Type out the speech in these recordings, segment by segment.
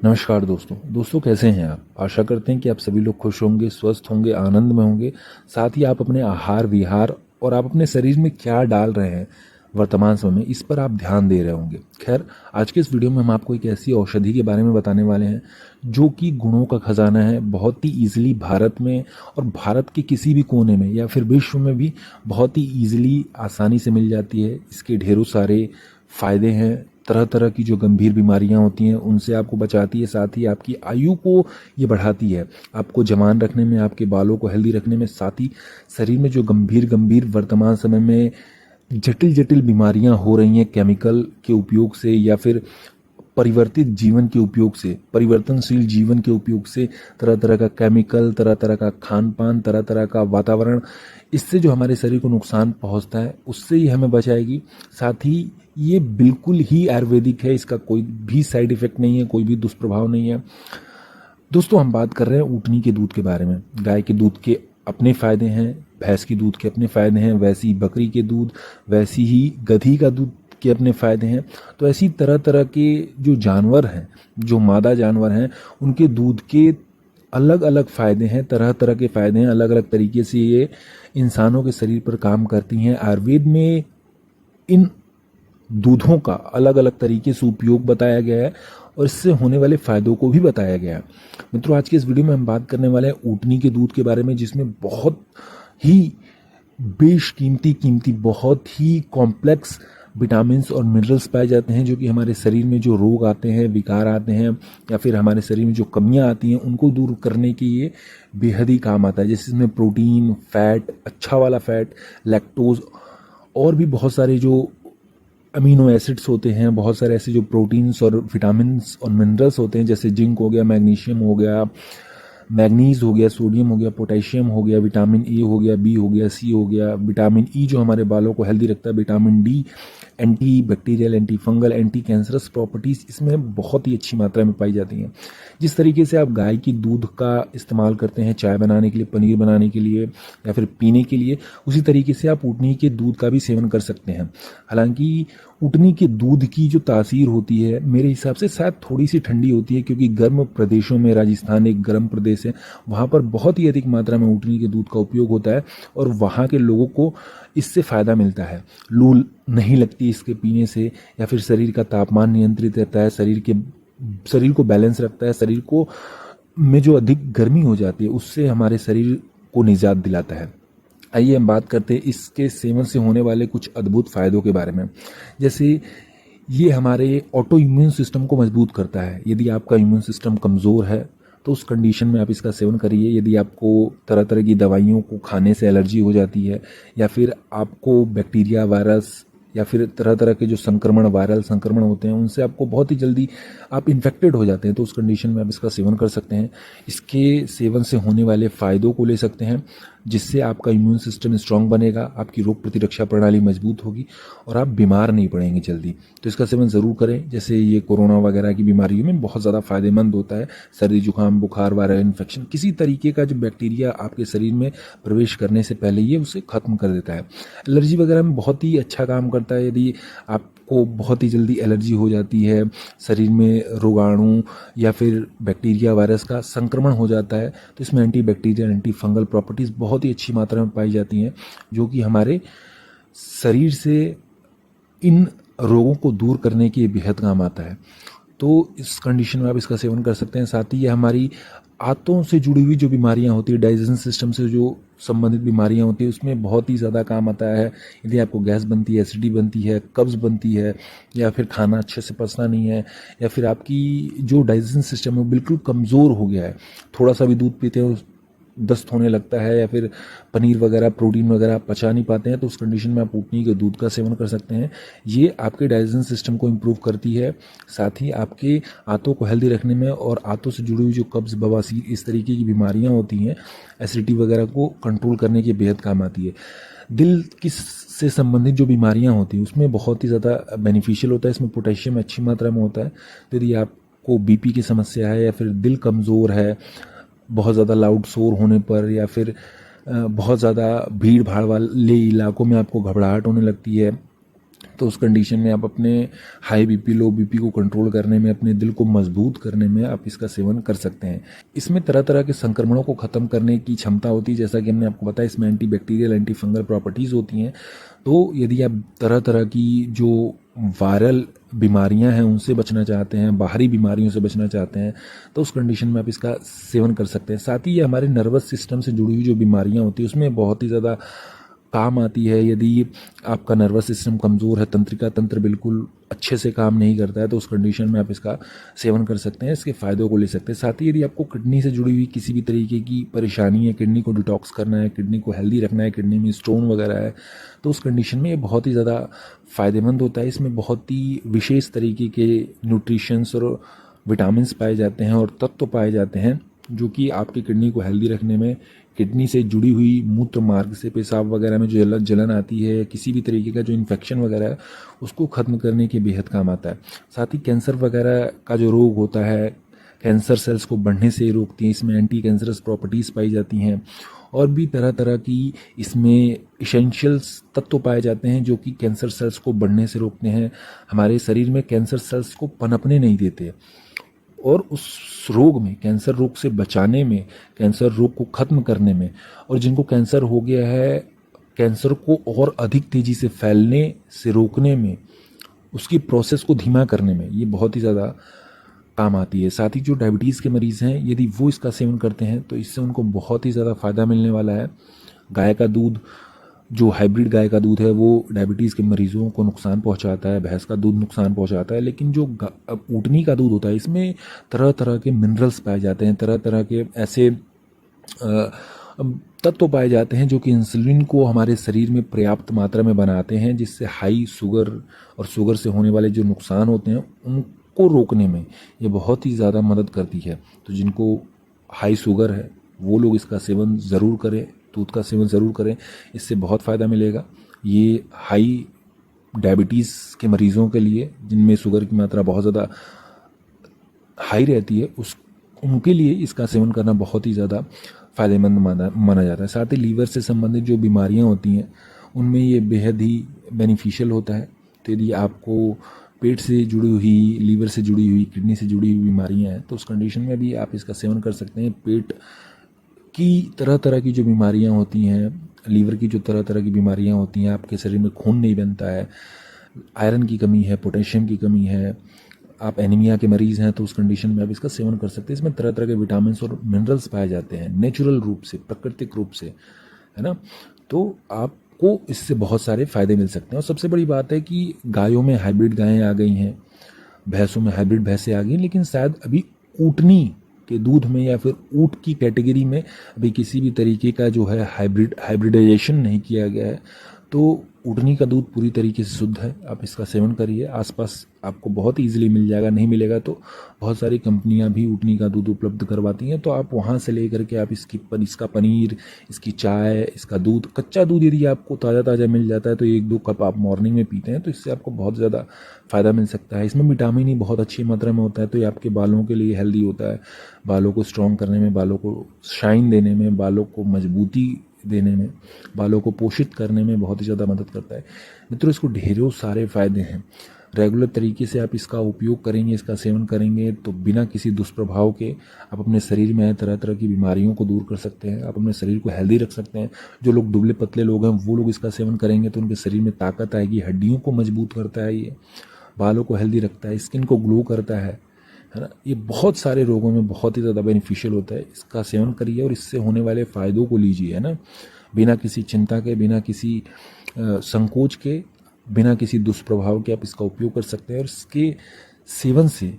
नमस्कार दोस्तों कैसे हैं आप। आशा करते हैं कि आप सभी लोग खुश होंगे, स्वस्थ होंगे, आनंद में होंगे। साथ ही आप अपने आहार विहार और आप अपने शरीर में क्या डाल रहे हैं वर्तमान समय में, इस पर आप ध्यान दे रहे होंगे। खैर, आज के इस वीडियो में हम आपको एक ऐसी औषधि के बारे में बताने वाले हैं जो कि गुणों का खजाना है। बहुत ही ईजिली भारत में और भारत के किसी भी कोने में या फिर विश्व में भी बहुत ही ईजिली आसानी से मिल जाती है। इसके ढेरों सारे फायदे हैं। तरह तरह की जो गंभीर बीमारियां होती हैं उनसे आपको बचाती है। साथ ही आपकी आयु को ये बढ़ाती है, आपको जवान रखने में, आपके बालों को हेल्दी रखने में। साथ ही शरीर में जो गंभीर गंभीर वर्तमान समय में जटिल जटिल बीमारियां हो रही हैं केमिकल के उपयोग से या फिर परिवर्तित जीवन के उपयोग से, परिवर्तनशील जीवन के उपयोग से, तरह तरह का केमिकल, तरह तरह का खान पान, तरह तरह का वातावरण, इससे जो हमारे शरीर को नुकसान पहुंचता है उससे ही हमें बचाएगी। साथ ही ये बिल्कुल ही आयुर्वेदिक है, इसका कोई भी साइड इफेक्ट नहीं है, कोई भी दुष्प्रभाव नहीं है। दोस्तों, हम बात कर रहे हैं ऊँटनी के दूध के बारे में। गाय के दूध के अपने फायदे हैं, भैंस के दूध के अपने फायदे हैं, वैसी बकरी के दूध, वैसी ही गधी का दूध के अपने फायदे हैं। तो ऐसी तरह तरह के जो जानवर हैं, जो मादा जानवर हैं, उनके दूध के अलग अलग फायदे हैं, तरह तरह के फायदे हैं। अलग अलग तरीके से ये इंसानों के शरीर पर काम करती हैं। आयुर्वेद में इन दूधों का अलग अलग तरीके से उपयोग बताया गया है और इससे होने वाले फायदों को भी बताया गया है। मित्रों, आज के इस वीडियो में हम बात करने वाले हैं ऊँटनी के दूध के बारे में, जिसमें बहुत ही कीमती बहुत ही कॉम्प्लेक्स विटामिन्स और मिनरल्स पाए जाते हैं, जो कि हमारे शरीर में जो रोग आते हैं, विकार आते हैं या फिर हमारे शरीर में जो कमियां आती हैं उनको दूर करने के ये बेहद ही काम आता है। जैसे इसमें प्रोटीन, फैट, अच्छा वाला फैट, लैक्टोज और भी बहुत सारे जो अमीनो एसिड्स होते हैं, बहुत सारे ऐसे जो प्रोटीन्स और विटामिन्स और मिनरल्स होते हैं, जैसे जिंक हो गया, मैग्नीशियम हो गया, मैग्नीज हो गया, सोडियम हो गया, पोटेशियम हो गया, विटामिन ए हो गया, बी हो गया, सी हो गया, विटामिन ई जो हमारे बालों को हेल्दी रखता है, vitamin D, anti bacterial, anti fungal, anti cancerous properties इसमें बहुत ही अच्छी मात्रा में पाई जाती हैं। जिस तरीके से आप गाय की दूध का इस्तेमाल करते हैं चाय बनाने के लिए, पनीर बनाने के लिए या फिर पीने के लिए, उसी तरीके से आप ऊँटनी के दूध का भी सेवन कर सकते हैं। हालांकि ऊँटनी के दूध की जो तासीर होती है मेरे हिसाब से शायद थोड़ी सी ठंडी होती है, क्योंकि गर्म प्रदेशों में, राजस्थान एक गर्म प्रदेश है, वहाँ पर बहुत ही अधिक मात्रा में ऊँटनी के दूध का उपयोग होता है और वहाँ के लोगों को इससे फ़ायदा मिलता है। लू नहीं लगती इसके पीने से, या फिर शरीर का तापमान नियंत्रित रहता है, शरीर को बैलेंस रखता है, शरीर को में जो अधिक गर्मी हो जाती है उससे हमारे शरीर को निजात दिलाता है। आइए हम बात करते हैं इसके सेवन से होने वाले कुछ अद्भुत फायदों के बारे में। जैसे ये हमारे ऑटो इम्यून सिस्टम को मजबूत करता है। यदि आपका इम्यून सिस्टम कमज़ोर है तो उस कंडीशन में आप इसका सेवन करिए। यदि आपको तरह तरह की दवाइयों को खाने से एलर्जी हो जाती है या फिर आपको बैक्टीरिया, वायरस या फिर तरह तरह के जो संक्रमण, वायरल संक्रमण होते हैं, उनसे आपको बहुत ही जल्दी आप इन्फेक्टेड हो जाते हैं, तो उस कंडीशन में आप इसका सेवन कर सकते हैं। इसके सेवन से होने वाले फ़ायदों को ले सकते हैं, जिससे आपका इम्यून सिस्टम स्ट्रांग बनेगा, आपकी रोग प्रतिरक्षा प्रणाली मजबूत होगी और आप बीमार नहीं पड़ेंगे जल्दी। तो इसका सेवन ज़रूर करें। जैसे ये कोरोना वगैरह की बीमारियों में बहुत ज़्यादा फायदेमंद होता है। सर्दी, जुकाम, बुखार, वायरल इन्फेक्शन, किसी तरीके का जो बैक्टीरिया आपके शरीर में प्रवेश करने से पहले ये उसे ख़त्म कर देता है। एलर्जी वगैरह में बहुत ही अच्छा काम करता है। यदि आपको बहुत ही जल्दी एलर्जी हो जाती है, शरीर में रोगाणु या फिर बैक्टीरिया, वायरस का संक्रमण हो जाता है, तो इसमें anti bacterial, anti fungal properties बहुत ही अच्छी मात्रा में पाई जाती हैं, जो कि हमारे शरीर से इन रोगों को दूर करने के बेहद काम आता है। तो इस कंडीशन में आप इसका सेवन कर सकते हैं। साथ ही ये हमारी आंतों से जुड़ी हुई जो बीमारियां होती है, डाइजेशन सिस्टम से जो संबंधित बीमारियां होती है, उसमें बहुत ही ज़्यादा काम आता है। यदि आपको गैस बनती है, एसिडिटी बनती है, कब्ज़ बनती है, या फिर खाना अच्छे से पचना नहीं है, या फिर आपकी जो डाइजेशन सिस्टम है वो बिल्कुल कमज़ोर हो गया है, थोड़ा सा भी दूध पीते हो दस्त होने लगता है, या फिर पनीर वगैरह, प्रोटीन वगैरह आप पचा नहीं पाते हैं, तो उस कंडीशन में आप ऊँटनी के दूध का सेवन कर सकते हैं। ये आपके डाइजेशन सिस्टम को इम्प्रूव करती है, साथ ही आपके आंतों को हेल्दी रखने में और आंतों से जुड़ी हुई जो कब्ज़, बवासीर, इस तरीके की बीमारियां होती हैं, एसिडिटी वगैरह को कंट्रोल करने के बेहद काम आती है। दिल की से संबंधित जो बीमारियां होती हैं उसमें बहुत ही ज़्यादा बेनिफिशियल होता है। इसमें पोटेशियम अच्छी मात्रा में होता है। तो यदि आपको बीपी की समस्या है या फिर दिल कमज़ोर है, बहुत ज़्यादा लाउड शोर होने पर, या फिर बहुत ज़्यादा भीड़ भाड़ वाले इलाकों में आपको घबराहट होने लगती है, तो उस कंडीशन में आप अपने हाई बीपी लो बीपी को कंट्रोल करने में, अपने दिल को मजबूत करने में आप इसका सेवन कर सकते हैं। इसमें तरह तरह के संक्रमणों को ख़त्म करने की क्षमता होती है, जैसा कि हमने आपको बताया इसमें anti bacterial anti fungal properties होती हैं। तो यदि आप तरह तरह की जो वायरल बीमारियां हैं उनसे बचना चाहते हैं, बाहरी बीमारियों से बचना चाहते हैं, तो उस कंडीशन में आप इसका सेवन कर सकते हैं। साथ ही ये हमारे नर्वस सिस्टम से जुड़ी हुई जो बीमारियां होती हैं उसमें बहुत ही ज़्यादा काम आती है। यदि आपका नर्वस सिस्टम कमज़ोर है, तंत्रिका तंत्र बिल्कुल अच्छे से काम नहीं करता है, तो उस कंडीशन में आप इसका सेवन कर सकते हैं, इसके फ़ायदों को ले सकते हैं। साथ ही यदि आपको किडनी से जुड़ी हुई किसी भी तरीके की परेशानी है, किडनी को डिटॉक्स करना है, किडनी को हेल्दी रखना है, किडनी में स्टोन वगैरह है, तो उस कंडीशन में ये बहुत ही ज़्यादा फ़ायदेमंद होता है। इसमें बहुत ही विशेष तरीके के न्यूट्रिशंस और विटामिन्स पाए जाते हैं और तत्व पाए जाते हैं जो कि आपकी किडनी को हेल्दी रखने में, किडनी से जुड़ी हुई मूत्र मार्ग से पेशाब वगैरह में जो जलन आती है, किसी भी तरीके का जो इन्फेक्शन वगैरह है उसको ख़त्म करने के बेहद काम आता है। साथ ही कैंसर वगैरह का जो रोग होता है, कैंसर सेल्स को बढ़ने से रोकती है, इसमें एंटी कैंसरस प्रॉपर्टीज़ पाई जाती हैं और भी तरह तरह की इसमें इसेंशियल्स तत्व पाए जाते हैं जो कि कैंसर सेल्स को बढ़ने से रोकते हैं, हमारे शरीर में कैंसर सेल्स को पनपने नहीं देते और उस रोग में, कैंसर रोग से बचाने में, कैंसर रोग को ख़त्म करने में, और जिनको कैंसर हो गया है कैंसर को और अधिक तेज़ी से फैलने से रोकने में, उसकी प्रोसेस को धीमा करने में ये बहुत ही ज़्यादा काम आती है। साथ ही जो डायबिटीज़ के मरीज़ हैं यदि वो इसका सेवन करते हैं तो इससे उनको बहुत ही ज़्यादा फ़ायदा मिलने वाला है। गाय का दूध, जो हाइब्रिड गाय का दूध है वो डायबिटीज़ के मरीज़ों को नुकसान पहुंचाता है, भैंस का दूध नुकसान पहुंचाता है, लेकिन जो ऊँटनी का दूध होता है इसमें तरह तरह के मिनरल्स पाए जाते हैं, तरह तरह के ऐसे तत्व पाए जाते हैं जो कि इंसुलिन को हमारे शरीर में पर्याप्त मात्रा में बनाते हैं, जिससे हाई शुगर और शुगर से होने वाले जो नुकसान होते हैं उनको रोकने में ये बहुत ही ज़्यादा मदद करती है। तो जिनको हाई शुगर है वो लोग इसका सेवन ज़रूर करें, दूध का सेवन ज़रूर करें, इससे बहुत फ़ायदा मिलेगा। ये हाई डायबिटीज़ के मरीज़ों के लिए जिनमें शुगर की मात्रा बहुत ज़्यादा हाई रहती है उनके लिए इसका सेवन करना बहुत ही ज़्यादा फ़ायदेमंद माना जाता है। साथ ही लीवर से संबंधित जो बीमारियां होती हैं उनमें ये बेहद ही बेनिफिशियल होता है। तो यदि आपको पेट से जुड़ी हुई, लीवर से जुड़ी हुई, किडनी से जुड़ी हुई बीमारियां हैं तो उस कंडीशन में भी आप इसका सेवन कर सकते हैं। पेट की तरह तरह की जो बीमारियां होती हैं, लीवर की जो तरह तरह की बीमारियां होती हैं, आपके शरीर में खून नहीं बनता है, आयरन की कमी है, पोटेशियम की कमी है, आप एनीमिया के मरीज़ हैं तो उस कंडीशन में आप इसका सेवन कर सकते हैं। इसमें तरह तरह के विटामिन और मिनरल्स पाए जाते हैं नेचुरल रूप से, प्राकृतिक रूप से, है ना। तो आपको इससे बहुत सारे फ़ायदे मिल सकते हैं। और सबसे बड़ी बात है कि गायों में हाइब्रिड गायें आ गई हैं, भैंसों में हाइब्रिड भैंसें आ गई, लेकिन शायद अभी ऊँटनी के दूध में या फिर ऊँट की कैटेगरी में अभी किसी भी तरीके का जो है हाइब्रिडाइजेशन नहीं किया गया है। तो ऊँटनी का दूध पूरी तरीके से शुद्ध है, आप इसका सेवन करिए। आसपास आपको बहुत ईजिली मिल जाएगा, नहीं मिलेगा तो बहुत सारी कंपनियां भी ऊँटनी का दूध उपलब्ध करवाती हैं, तो आप वहां से लेकर के आप इसका पनीर, इसकी चाय, इसका दूध, कच्चा दूध यदि आपको ताज़ा ताज़ा मिल जाता है तो 1-2 कप आप मॉर्निंग में पीते हैं तो इससे आपको बहुत ज़्यादा फ़ायदा मिल सकता है। इसमें विटामिन ही बहुत अच्छी मात्रा में होता है, तो ये आपके बालों के लिए हेल्दी होता है, बालों को स्ट्रॉन्ग करने में, बालों को शाइन देने में, बालों को मजबूती देने में, बालों को पोषित करने में बहुत ही ज़्यादा मदद करता है। मित्रों, इसको ढेरों सारे फ़ायदे हैं। रेगुलर तरीके से आप इसका उपयोग करेंगे, इसका सेवन करेंगे तो बिना किसी दुष्प्रभाव के आप अपने शरीर में तरह तरह की बीमारियों को दूर कर सकते हैं, आप अपने शरीर को हेल्दी रख सकते हैं। जो लोग दुबले पतले लोग हैं वो लोग इसका सेवन करेंगे तो उनके शरीर में ताकत आएगी, हड्डियों को मजबूत करता है, ये बालों को हेल्दी रखता है, स्किन को ग्लो करता है ना। ये बहुत सारे रोगों में बहुत ही ज़्यादा बेनिफिशियल होता है। इसका सेवन करिए और इससे होने वाले फ़ायदों को लीजिए, है ना, बिना किसी चिंता के, बिना किसी संकोच के, बिना किसी दुष्प्रभाव के आप इसका उपयोग कर सकते हैं और इसके सेवन से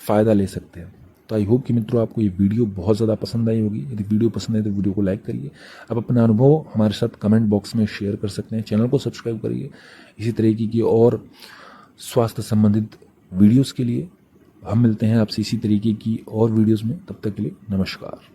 फ़ायदा ले सकते हैं। तो आई होप कि मित्रों आपको ये वीडियो बहुत ज़्यादा पसंद आई होगी। यदि वीडियो पसंद है तो वीडियो को लाइक करिए, आप अपना अनुभव हमारे साथ कमेंट बॉक्स में शेयर कर सकते हैं, चैनल को सब्सक्राइब करिए इसी तरीके की और स्वास्थ्य संबंधित वीडियोज़ के लिए। हम मिलते हैं आपसे इसी तरीके की और वीडियोज़ में, तब तक के लिए नमस्कार।